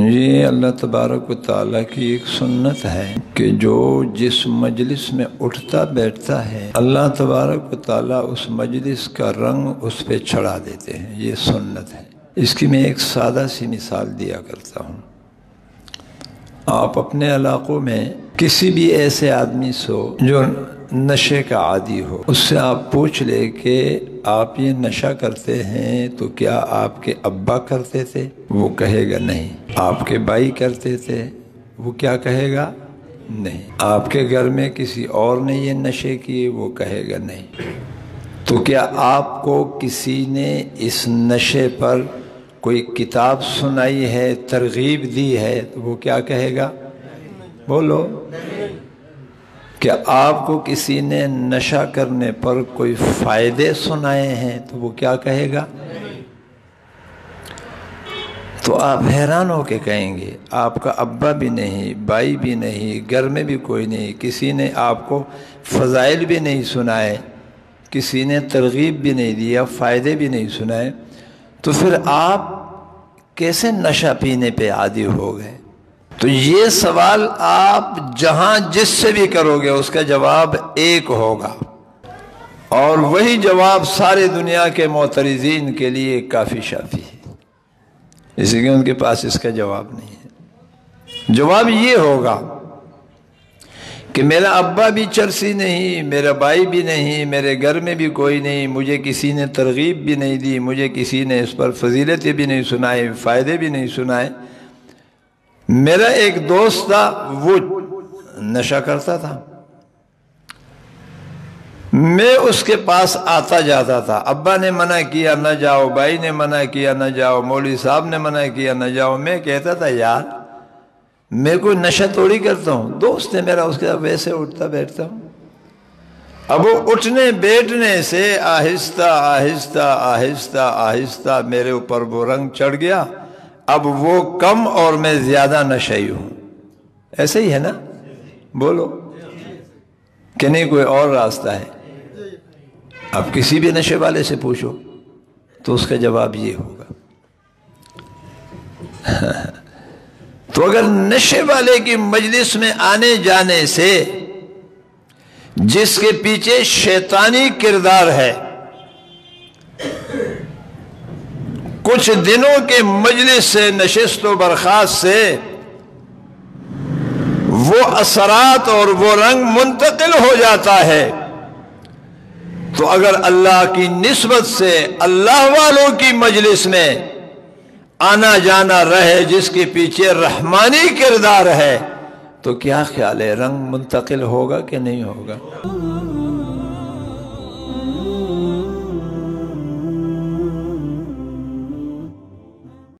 یہ اللہ تبارک و تعالیٰ کی ایک سنت ہے کہ جو جس مجلس میں اٹھتا بیٹھتا ہے اللہ تبارک و تعالیٰ اس مجلس کا رنگ اس پہ چڑھا دیتے ہیں. یہ سنت ہے. اس کی میں ایک سادہ سی مثال دیا کرتا ہوں. آپ اپنے علاقوں میں کسی بھی ایسے آدمی سے جو نشے کا عادی ہو، اس سے آپ پوچھ لے کہ آپ یہ نشہ کرتے ہیں تو کیا آپ کے ابا کرتے تھے؟ وہ کہے گا نہیں. آپ کے بھائی کرتے تھے؟ وہ کیا کہے گا؟ نہیں. آپ کے گھر میں کسی اور نے یہ نشے کیے؟ وہ کہے گا نہیں. تو کیا آپ کو کسی نے اس نشے پر کوئی کتاب سنائی ہے، ترغیب دی ہے؟ تو وہ کیا کہے گا؟ بولو. کیا آپ کو کسی نے نشہ کرنے پر کوئی فائدے سنائے ہیں؟ تو وہ کیا کہے گا؟ تو آپ حیران ہو کے کہیں گے آپ کا ابا بھی نہیں، بھائی بھی نہیں، گھر میں بھی کوئی نہیں، کسی نے آپ کو فضائل بھی نہیں سنائے، کسی نے ترغیب بھی نہیں دیا، فائدے بھی نہیں سنائے، تو پھر آپ کیسے نشہ پینے پہ عادی ہو گئے؟ تو یہ سوال آپ جہاں جس سے بھی کرو گے اس کا جواب ایک ہوگا، اور وہی جواب سارے دنیا کے معترضین کے لیے کافی شافی ہے، اس لیے ان کے پاس اس کا جواب نہیں ہے. جواب یہ ہوگا کہ میرا ابا بھی چرسی نہیں، میرا بھائی بھی نہیں، میرے گھر میں بھی کوئی نہیں، مجھے کسی نے ترغیب بھی نہیں دی، مجھے کسی نے اس پر فضیلتیں بھی نہیں سنائے، فائدے بھی نہیں سنائے. میرا ایک دوست تھا، وہ نشہ کرتا تھا، میں اس کے پاس آتا جاتا تھا. ابا نے منع کیا نہ جاؤ، بھائی نے منع کیا نہ جاؤ، مولوی صاحب نے منع کیا نہ جاؤ. میں کہتا تھا یار میں کوئی نشہ توڑی کرتا ہوں، دوست ہے میرا، اس کے ساتھ ویسے اٹھتا بیٹھتا ہوں. اب وہ اٹھنے بیٹھنے سے آہستہ آہستہ آہستہ آہستہ میرے اوپر وہ رنگ چڑھ گیا. اب وہ کم اور میں زیادہ نشئی ہوں. ایسے ہی ہے نا؟ بولو کہ نہیں کوئی اور راستہ ہے؟ اب کسی بھی نشے والے سے پوچھو تو اس کا جواب یہ ہوگا. تو اگر نشے والے کی مجلس میں آنے جانے سے جس کے پیچھے شیطانی کردار ہے، کچھ دنوں کے مجلس سے، نشست و برخاست سے وہ اثرات اور وہ رنگ منتقل ہو جاتا ہے، تو اگر اللہ کی نسبت سے اللہ والوں کی مجلس میں آنا جانا رہے جس کے پیچھے رحمانی کردار ہے، تو کیا خیال ہے رنگ منتقل ہوگا کہ نہیں ہوگا؟